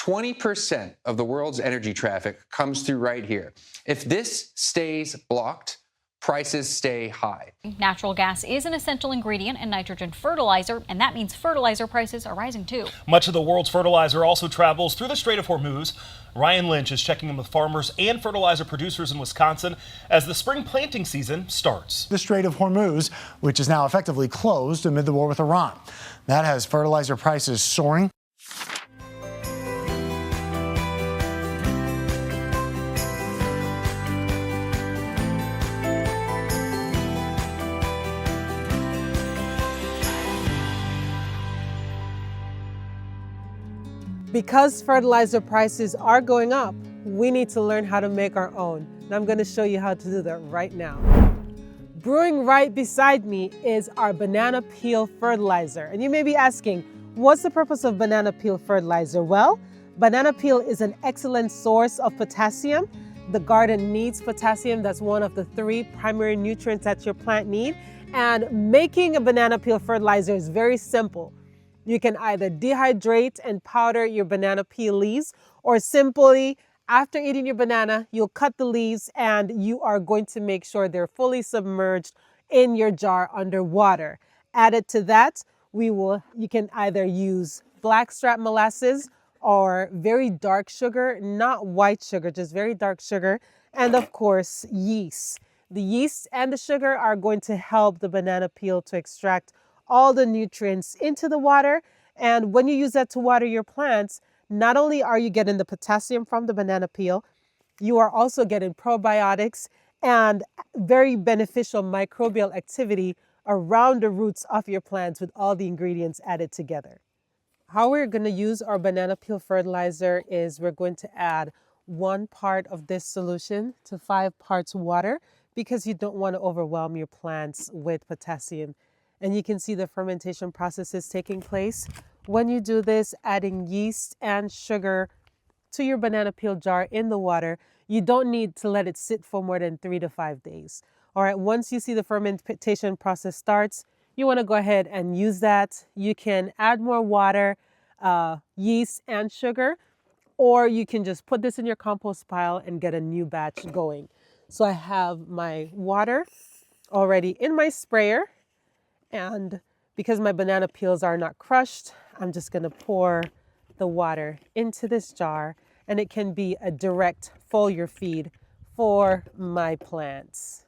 20% of the world's energy traffic comes through right here. If this stays blocked, prices stay high. Natural gas is an essential ingredient in nitrogen fertilizer, and that means fertilizer prices are rising too. Much of the world's fertilizer also travels through the Strait of Hormuz. Ryan Lynch is checking in with farmers and fertilizer producers in Wisconsin as the spring planting season starts. The Strait of Hormuz, which is now effectively closed amid the war with Iran. That has fertilizer prices soaring. Because fertilizer prices are going up, we need to learn how to make our own. And I'm going to show you how to do that right now. Brewing right beside me is our banana peel fertilizer. And you may be asking, what's the purpose of banana peel fertilizer? Well, banana peel is an excellent source of potassium. The garden needs potassium. That's one of the 3 primary nutrients that your plant needs. And making a banana peel fertilizer is very simple. You can either dehydrate and powder your banana peel leaves, or simply after eating your banana, you'll cut the leaves and you are going to make sure they're fully submerged in your jar under water. Added to that, you can either use blackstrap molasses or very dark sugar, not white sugar, just very dark sugar, and of course, yeast. The yeast and the sugar are going to help the banana peel to extract all the nutrients into the water. And when you use that to water your plants, not only are you getting the potassium from the banana peel, you are also getting probiotics and very beneficial microbial activity around the roots of your plants with all the ingredients added together. How we're going to use our banana peel fertilizer is we're going to add 1 part of this solution to 5 parts water, because you don't want to overwhelm your plants with potassium. And you can see the fermentation process is taking place. When you do this, adding yeast and sugar to your banana peel jar in the water, you don't need to let it sit for more than 3 to 5 days. All right, once you see the fermentation process starts, you want to go ahead and use that. You can add more water, yeast and sugar, or you can just put this in your compost pile and get a new batch going. So I have my water already in my sprayer. And because my banana peels are not crushed, I'm just going to pour the water into this jar, and it can be a direct foliar feed for my plants.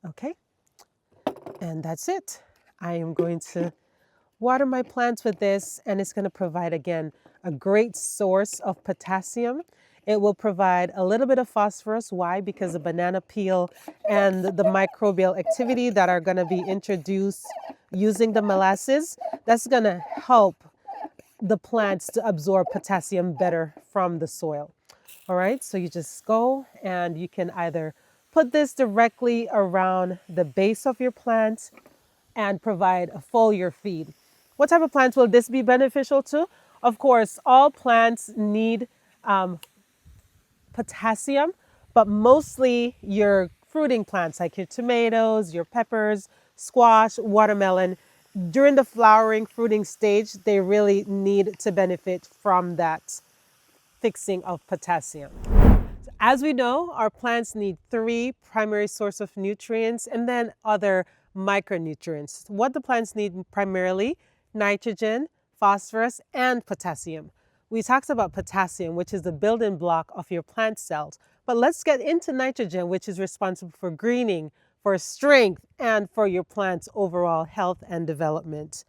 Okay, and that's it. I am going to water my plants with this, and it's going to provide, again, a great source of potassium. It will provide a little bit of phosphorus. Why? Because the banana peel and the microbial activity that are going to be introduced using the molasses, that's going to help the plants to absorb potassium better from the soil. All right, so you just go and you can either put this directly around the base of your plant and provide a foliar feed. What type of plants will this be beneficial to? Of course, all plants need potassium, but mostly your fruiting plants like your tomatoes, your peppers, squash, watermelon. During the flowering, fruiting stage, they really need to benefit from that fixing of potassium. As we know, our plants need 3 primary sources of nutrients and then other micronutrients. What the plants need primarily: nitrogen, phosphorus, and potassium. We talked about potassium, which is the building block of your plant cells. But let's get into nitrogen, which is responsible for greening, for strength, and for your plant's overall health and development.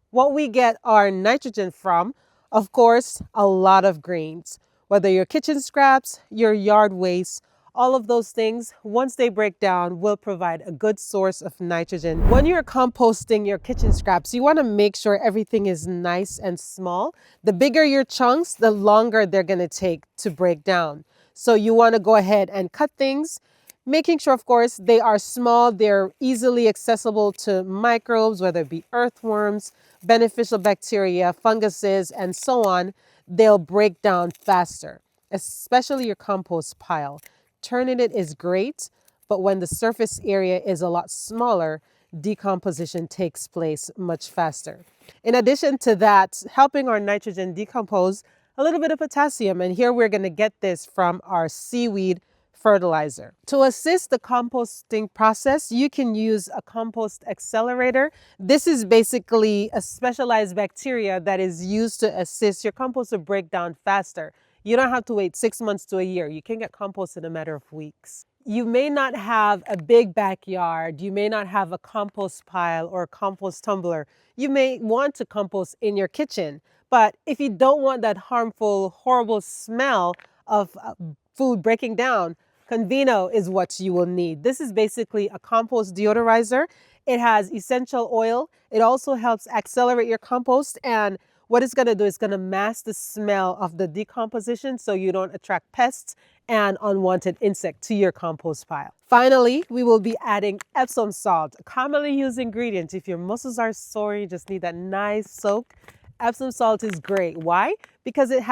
What we get our nitrogen from, of course, a lot of greens. Whether your kitchen scraps, your yard waste, all of those things, once they break down, will provide a good source of nitrogen. When you're composting your kitchen scraps, you want to make sure everything is nice and small. The bigger your chunks, the longer they're going to take to break down. So you want to go ahead and cut things, making sure, of course, they are small, they're easily accessible to microbes, whether it be earthworms, beneficial bacteria, funguses, and so on. They'll break down faster, especially your compost pile. Turning it is great, but when the surface area is a lot smaller, decomposition takes place much faster. In addition to that, helping our nitrogen decompose, a little bit of potassium, and here we're going to get this from our seaweed fertilizer. To assist the composting process, you can use a compost accelerator. This is basically a specialized bacteria that is used to assist your compost to break down faster. You don't have to wait 6 months to a year. You can get compost in a matter of weeks. You may not have a big backyard. You may not have a compost pile or a compost tumbler. You may want to compost in your kitchen. But if you don't want that harmful, horrible smell of food breaking down, Convino is what you will need. This is basically a compost deodorizer. It has essential oil. It also helps accelerate your compost, and what it's going to do is going to mask the smell of the decomposition so you don't attract pests and unwanted insects to your compost pile. Finally, we will be adding Epsom salt, a commonly used ingredient. If your muscles are sore, you just need that nice soak. Epsom salt is great. Why? Because it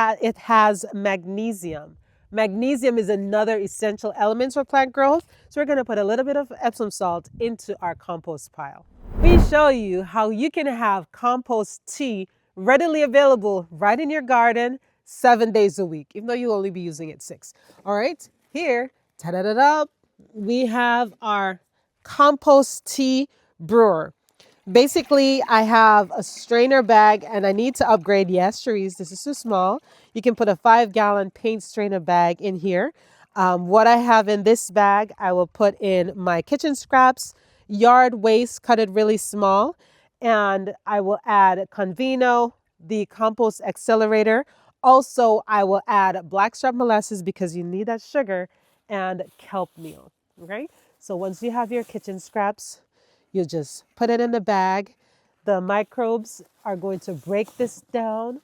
has magnesium. Magnesium is another essential element for plant growth. So we're going to put a little bit of Epsom salt into our compost pile. We show you how you can have compost tea readily available right in your garden 7 days a week, even though you'll only be using it 6. All right, here, ta-da-da-da, we have our compost tea brewer. Basically, I have a strainer bag and I need to upgrade. Yes, Cherise, this is too small. You can put a 5-gallon paint strainer bag in here. What I have in this bag, I will put in my kitchen scraps, yard waste, cut it really small, and I will add Convino, the compost accelerator. Also, I will add blackstrap molasses because you need that sugar, and kelp meal. Okay, so once you have your kitchen scraps, you just put it in the bag. The microbes are going to break this down,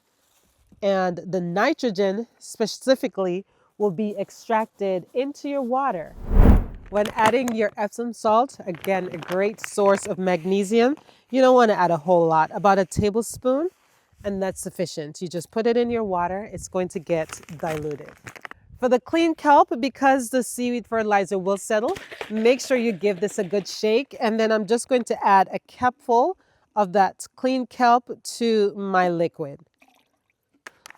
and the nitrogen specifically will be extracted into your water. When adding your Epsom salt, again, a great source of magnesium, you don't want to add a whole lot, about a tablespoon, and that's sufficient. You just put it in your water, it's going to get diluted. For the clean kelp, because the seaweed fertilizer will settle, make sure you give this a good shake. And then I'm just going to add a cupful of that clean kelp to my liquid.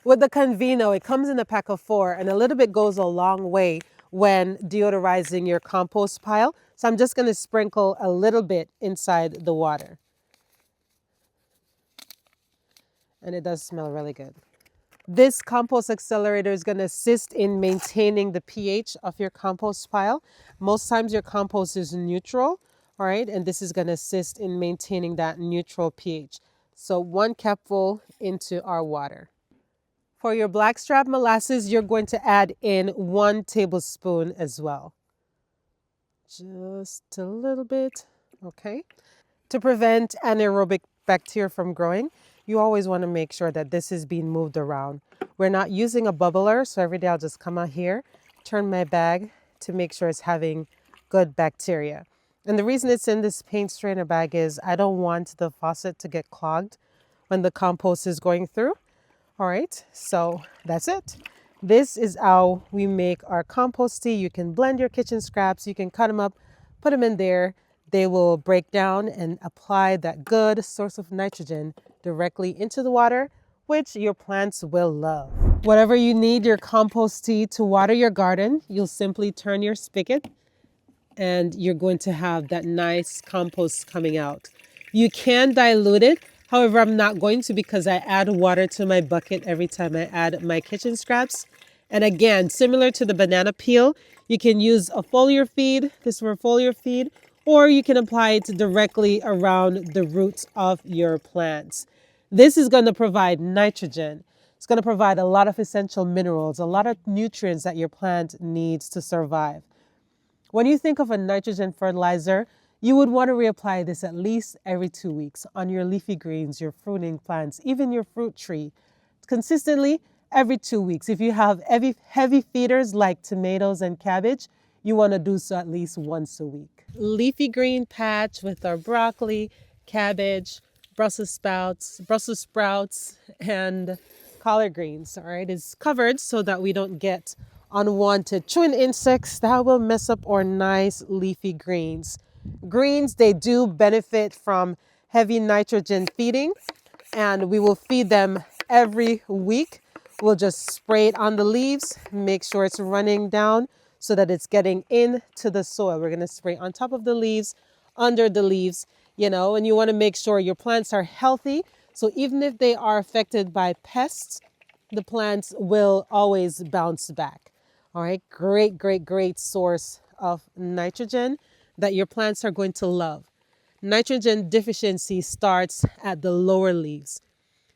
With the Convino, it comes in a pack of 4, and a little bit goes a long way when deodorizing your compost pile. So I'm just going to sprinkle a little bit inside the water. And it does smell really good. This compost accelerator is going to assist in maintaining the pH of your compost pile. Most times your compost is neutral, all right, and this is going to assist in maintaining that neutral pH. So 1 cupful into our water. For your blackstrap molasses, you're going to add in 1 tablespoon as well. Just a little bit, okay. To prevent anaerobic bacteria from growing, you always want to make sure that this is being moved around. We're not using a bubbler, so every day I'll just come out here, turn my bag to make sure it's having good bacteria. And the reason it's in this paint strainer bag is I don't want the faucet to get clogged when the compost is going through. All right, so that's it. This is how we make our compost tea. You can blend your kitchen scraps, you can cut them up, put them in there. They will break down and apply that good source of nitrogen directly into the water, which your plants will love. Whatever you need your compost tea to water your garden, you'll simply turn your spigot and you're going to have that nice compost coming out. You can dilute it. However, I'm not going to because I add water to my bucket every time I add my kitchen scraps. And again, similar to the banana peel, you can use a foliar feed, this for a foliar feed, or you can apply it directly around the roots of your plants. This is going to provide nitrogen. It's going to provide a lot of essential minerals, a lot of nutrients that your plant needs to survive. When you think of a nitrogen fertilizer, you would want to reapply this at least every 2 weeks on your leafy greens, your fruiting plants, even your fruit tree. Consistently every 2 weeks. If you have heavy feeders like tomatoes and cabbage, you want to do so at least once a week. Leafy green patch with our broccoli, cabbage, Brussels sprouts, and collard greens, all right, is covered so that we don't get unwanted chewing insects that will mess up our nice leafy greens. Greens, they do benefit from heavy nitrogen feeding, and we will feed them every week. We'll just spray it on the leaves, make sure it's running down so that it's getting into the soil. We're going to spray on top of the leaves, under the leaves, and you want to make sure your plants are healthy. So even if they are affected by pests, the plants will always bounce back. All right, great source of nitrogen that your plants are going to love. Nitrogen deficiency starts at the lower leaves.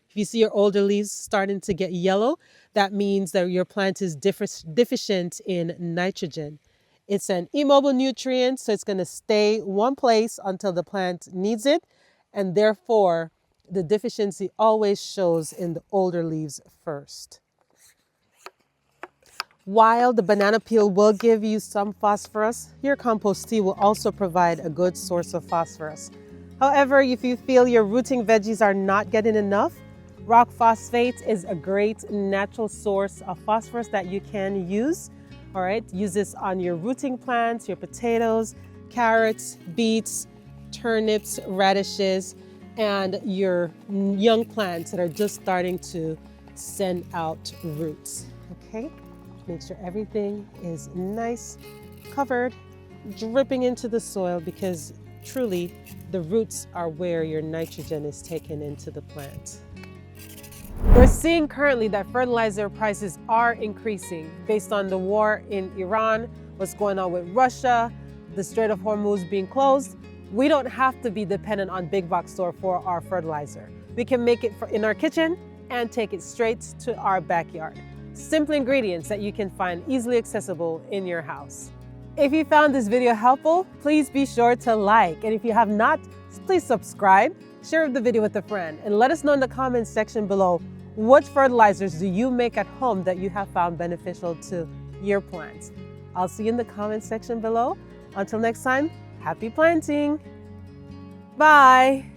If you see your older leaves starting to get yellow, that means that your plant is deficient in nitrogen. It's an immobile nutrient, so it's going to stay one place until the plant needs it, and therefore the deficiency always shows in the older leaves first. While the banana peel will give you some phosphorus, your compost tea will also provide a good source of phosphorus. However, if you feel your rooting veggies are not getting enough, rock phosphate is a great natural source of phosphorus that you can use. All right, use this on your rooting plants, your potatoes, carrots, beets, turnips, radishes, and your young plants that are just starting to send out roots. Okay, make sure everything is nice, covered, dripping into the soil, because truly the roots are where your nitrogen is taken into the plant. We're seeing currently that fertilizer prices are increasing based on the war in Iran, what's going on with Russia, the Strait of Hormuz being closed. We don't have to be dependent on big box store for our fertilizer. We can make it in our kitchen and take it straight to our backyard. Simple ingredients that you can find easily accessible in your house. If you found this video helpful, please be sure to like. And if you have not, please subscribe, share the video with a friend, and let us know in the comments section below, what fertilizers do you make at home that you have found beneficial to your plants? I'll see you in the comments section below. Until next time, happy planting. Bye.